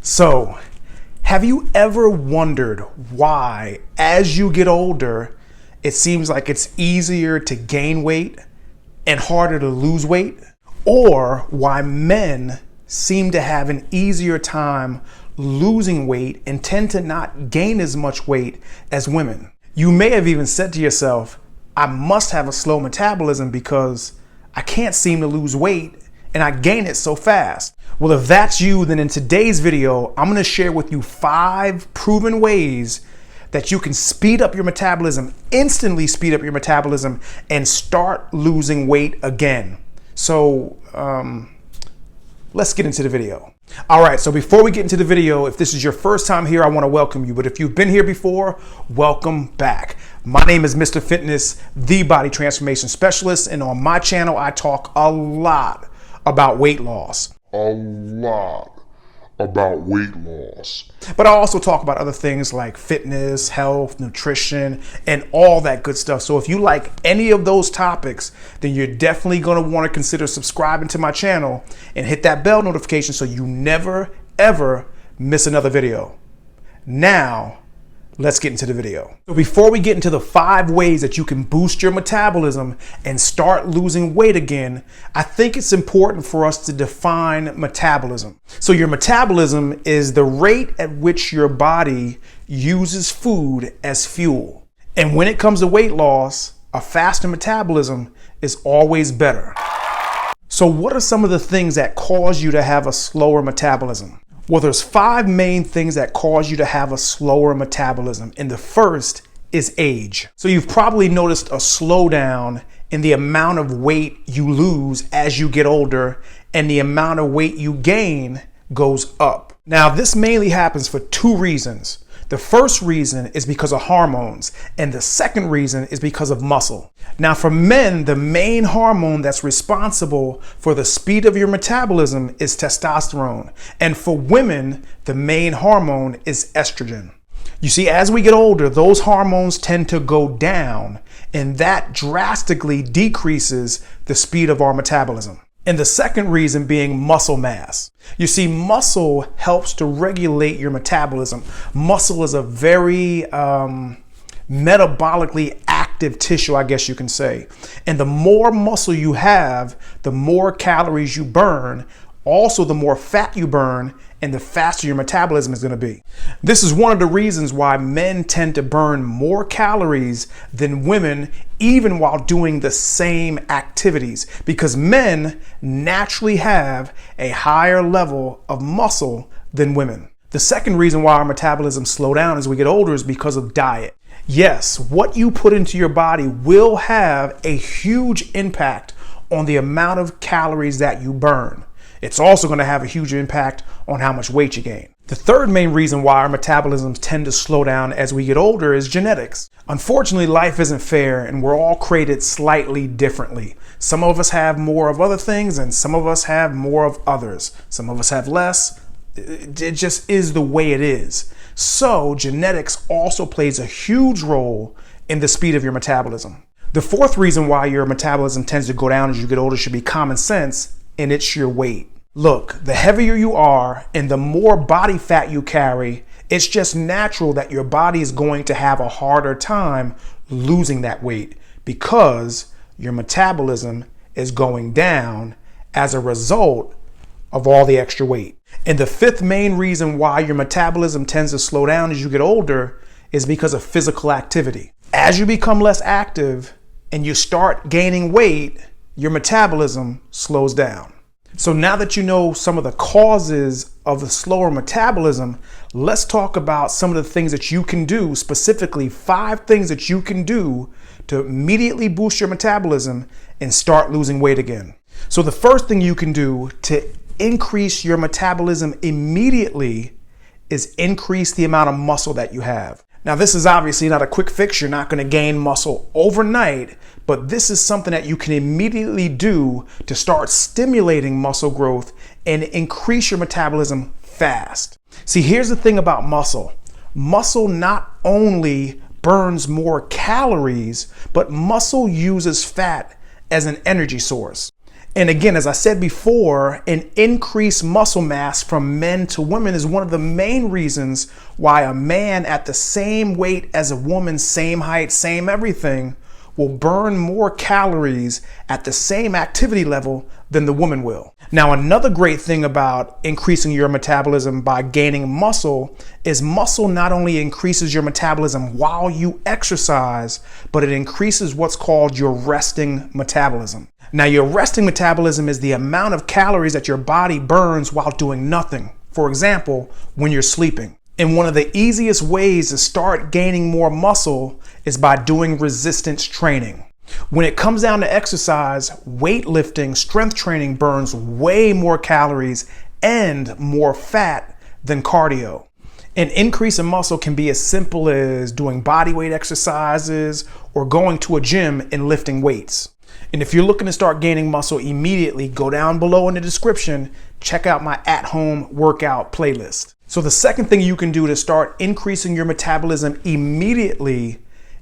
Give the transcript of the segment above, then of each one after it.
So, have you ever wondered why, as you get older, it seems like it's easier to gain weight and harder to lose weight? Or why men seem to have an easier time losing weight and tend to not gain as much weight as women? You may have even said to yourself, I must have a slow metabolism because I can't seem to lose weight and I gain it so fast. Well, if that's you, then in today's video, I'm gonna share with you 5 proven ways that you can speed up your metabolism, instantly speed up your metabolism, and start losing weight again. So let's get into the video. All right, so before we get into the video, if this is your first time here, I wanna welcome you. But if you've been here before, welcome back. My name is Mr. Fitness, the body transformation specialist. And on my channel, I talk a lot about weight loss. But I also talk about other things like fitness, health, nutrition, and all that good stuff. So if you like any of those topics, then you're definitely going to want to consider subscribing to my channel and hit that bell notification so you never, ever miss another video. Now, let's get into the video. So before we get into the 5 ways that you can boost your metabolism and start losing weight again, I think it's important for us to define metabolism. So your metabolism is the rate at which your body uses food as fuel. And when it comes to weight loss, a faster metabolism is always better. So what are some of the things that cause you to have a slower metabolism? Well, there's 5 main things that cause you to have a slower metabolism. And the first is age. So you've probably noticed a slowdown in the amount of weight you lose as you get older, and the amount of weight you gain goes up. Now, this mainly happens for 2 reasons. The first reason is because of hormones, and the second reason is because of muscle. Now, for men, the main hormone that's responsible for the speed of your metabolism is testosterone. And for women, the main hormone is estrogen. You see, as we get older, those hormones tend to go down, and that drastically decreases the speed of our metabolism. And the second reason being muscle mass. You see, muscle helps to regulate your metabolism. Muscle is a very metabolically active tissue, I guess you can say. And the more muscle you have, the more calories you burn, also the more fat you burn, and the faster your metabolism is going to be. This is one of the reasons why men tend to burn more calories than women, even while doing the same activities, because men naturally have a higher level of muscle than women. The second reason why our metabolism slow down as we get older is because of diet. Yes, what you put into your body will have a huge impact on the amount of calories that you burn. It's also going to have a huge impact on how much weight you gain. The third main reason why our metabolisms tend to slow down as we get older is genetics. Unfortunately, life isn't fair and we're all created slightly differently. Some of us have more of other things and some of us have more of others. Some of us have less. It just is the way it is. So genetics also plays a huge role in the speed of your metabolism. The fourth reason why your metabolism tends to go down as you get older should be common sense, and it's your weight. Look, the heavier you are and the more body fat you carry, it's just natural that your body is going to have a harder time losing that weight because your metabolism is going down as a result of all the extra weight. And the fifth main reason why your metabolism tends to slow down as you get older is because of physical activity. As you become less active and you start gaining weight, your metabolism slows down. So now that you know some of the causes of the slower metabolism, let's talk about some of the things that you can do, specifically 5 things that you can do to immediately boost your metabolism and start losing weight again. So the first thing you can do to increase your metabolism immediately is increase the amount of muscle that you have. Now, this is obviously not a quick fix. You're not going to gain muscle overnight, but this is something that you can immediately do to start stimulating muscle growth and increase your metabolism fast. See, here's the thing about muscle. Muscle not only burns more calories, but muscle uses fat as an energy source. And again, as I said before, an increased muscle mass from men to women is one of the main reasons why a man at the same weight as a woman, same height, same everything, will burn more calories at the same activity level than the woman will. Now, another great thing about increasing your metabolism by gaining muscle is muscle not only increases your metabolism while you exercise, but it increases what's called your resting metabolism. Now, your resting metabolism is the amount of calories that your body burns while doing nothing. For example, when you're sleeping. And one of the easiest ways to start gaining more muscle is by doing resistance training. When it comes down to exercise, weightlifting, strength training burns way more calories and more fat than cardio. An increase in muscle can be as simple as doing body weight exercises or going to a gym and lifting weights. And if you're looking to start gaining muscle immediately, go down below in the description, check out my at-home workout playlist. So the second thing you can do to start increasing your metabolism immediately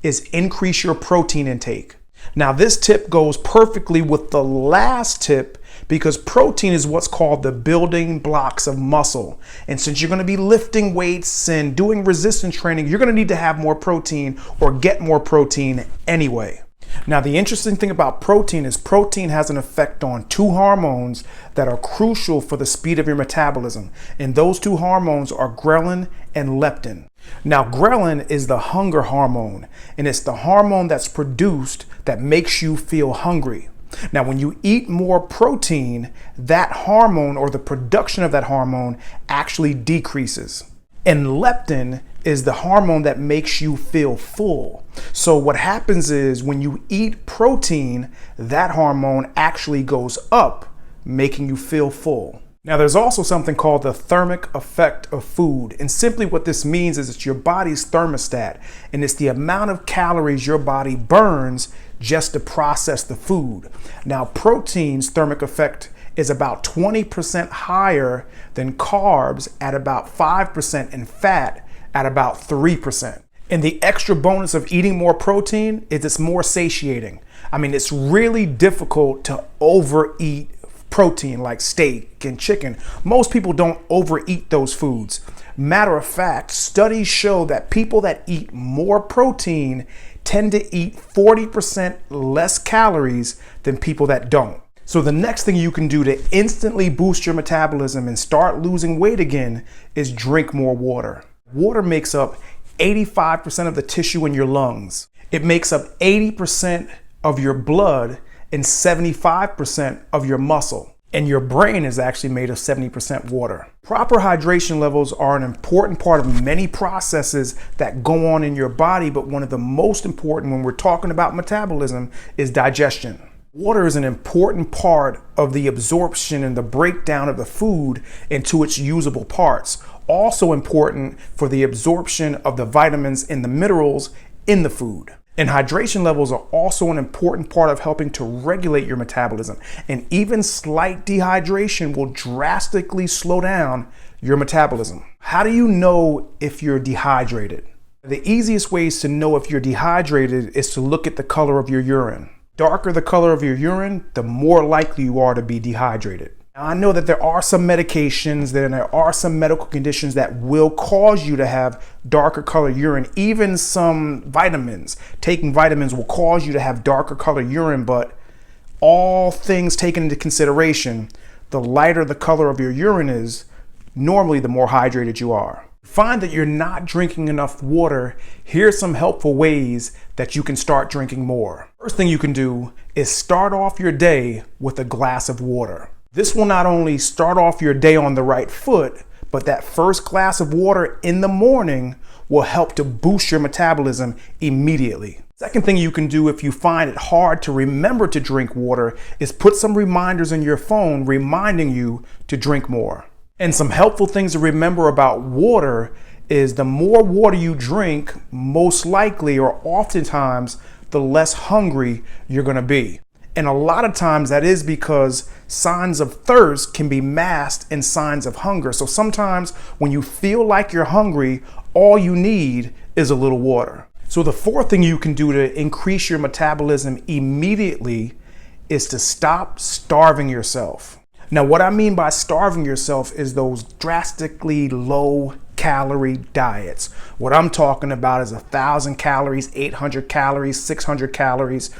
is increase your protein intake. Now, this tip goes perfectly with the last tip because protein is what's called the building blocks of muscle. And since you're going to be lifting weights and doing resistance training, you're going to need to have more protein or get more protein anyway. Now, the interesting thing about protein is protein has an effect on two hormones that are crucial for the speed of your metabolism. And those two hormones are ghrelin and leptin. Now, ghrelin is the hunger hormone, and it's the hormone that's produced that makes you feel hungry. Now, when you eat more protein, that hormone or the production of that hormone actually decreases. And leptin is the hormone that makes you feel full. So what happens is when you eat protein, that hormone actually goes up, making you feel full. Now, there's also something called the thermic effect of food. And simply what this means is it's your body's thermostat, and it's the amount of calories your body burns just to process the food. Now, protein's thermic effect is about 20% higher than carbs at about 5% and fat at about 3%. And the extra bonus of eating more protein is it's more satiating. I mean, it's really difficult to overeat protein like steak and chicken. Most people don't overeat those foods. Matter of fact, studies show that people that eat more protein tend to eat 40% less calories than people that don't. So the next thing you can do to instantly boost your metabolism and start losing weight again is drink more water. Water makes up 85% of the tissue in your lungs. It makes up 80% of your blood and 75% of your muscle. And your brain is actually made of 70% water. Proper hydration levels are an important part of many processes that go on in your body, but one of the most important when we're talking about metabolism is digestion. Water is an important part of the absorption and the breakdown of the food into its usable parts. Also important for the absorption of the vitamins and the minerals in the food. And hydration levels are also an important part of helping to regulate your metabolism. And even slight dehydration will drastically slow down your metabolism. How do you know if you're dehydrated? The easiest ways to know if you're dehydrated is to look at the color of your urine. Darker the color of your urine, the more likely you are to be dehydrated. Now, I know that there are some medications, there are some medical conditions that will cause you to have darker color urine. Even some vitamins, taking vitamins will cause you to have darker color urine, but all things taken into consideration, the lighter the color of your urine is, normally the more hydrated you are. Find that you're not drinking enough water, here's some helpful ways that you can start drinking more. First thing you can do is start off your day with a glass of water. This will not only start off your day on the right foot, but that first glass of water in the morning will help to boost your metabolism immediately. Second thing you can do if you find it hard to remember to drink water is put some reminders in your phone reminding you to drink more. And some helpful things to remember about water is the more water you drink, most likely or oftentimes, the less hungry you're going to be. And a lot of times that is because signs of thirst can be masked in signs of hunger. So sometimes when you feel like you're hungry, all you need is a little water. So the fourth thing you can do to increase your metabolism immediately is to stop starving yourself. Now, what I mean by starving yourself is those drastically low calorie diets. What I'm talking about is 1,000 calories, 800 calories, 600 calories.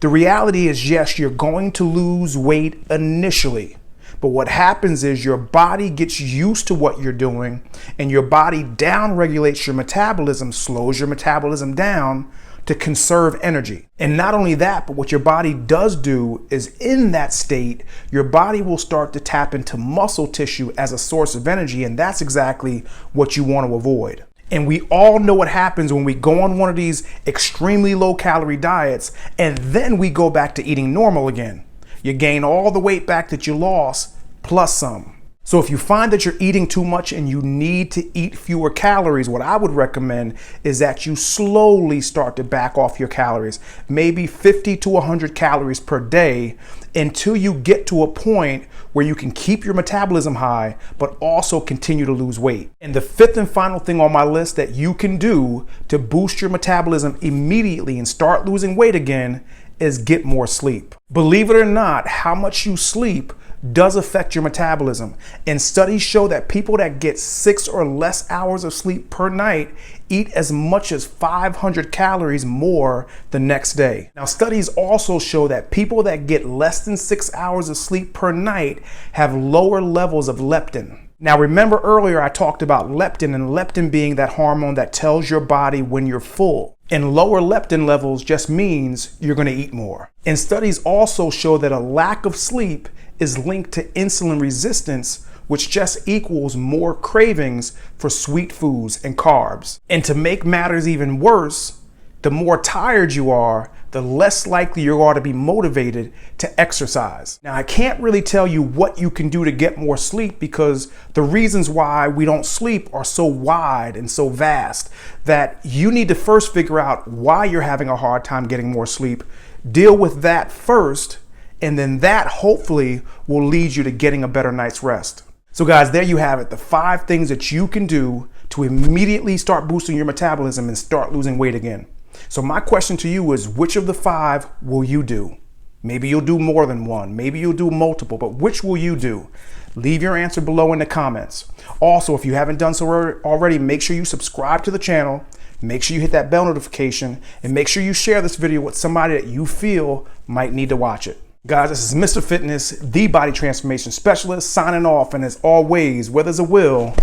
The reality is, yes, you're going to lose weight initially. But what happens is your body gets used to what you're doing, and your body down-regulates your metabolism, slows your metabolism down to conserve energy. And not only that, but what your body does do is in that state, your body will start to tap into muscle tissue as a source of energy, and that's exactly what you want to avoid. And we all know what happens when we go on one of these extremely low-calorie diets, and then we go back to eating normal again. You gain all the weight back that you lost, plus some. So if you find that you're eating too much and you need to eat fewer calories, what I would recommend is that you slowly start to back off your calories, maybe 50 to 100 calories per day, until you get to a point where you can keep your metabolism high, but also continue to lose weight. And the fifth and final thing on my list that you can do to boost your metabolism immediately and start losing weight again is get more sleep. Believe it or not, how much you sleep does affect your metabolism. And studies show that people that get 6 or less hours of sleep per night eat as much as 500 calories more the next day. Now, studies also show that people that get less than 6 hours of sleep per night have lower levels of leptin. Now, remember earlier I talked about leptin, and leptin being that hormone that tells your body when you're full. And lower leptin levels just means you're going to eat more. And studies also show that a lack of sleep is linked to insulin resistance, which just equals more cravings for sweet foods and carbs. And to make matters even worse, the more tired you are, the less likely you are to be motivated to exercise. Now, I can't really tell you what you can do to get more sleep, because the reasons why we don't sleep are so wide and so vast that you need to first figure out why you're having a hard time getting more sleep, deal with that first, and then that hopefully will lead you to getting a better night's rest. So guys, there you have it, the 5 things that you can do to immediately start boosting your metabolism and start losing weight again. So my question to you is, which of the 5 will you do? Maybe you'll do more than one, maybe you'll do multiple, but which will you do? Leave your answer below in the comments. Also, if you haven't done so already, make sure you subscribe to the channel, make sure you hit that bell notification, and make sure you share this video with somebody that you feel might need to watch it. Guys, this is Mr. Fitness, the body transformation specialist, signing off. And as always, where there's a will,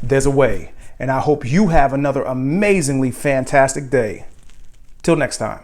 there's a way. And I hope you have another amazingly fantastic day. Till next time.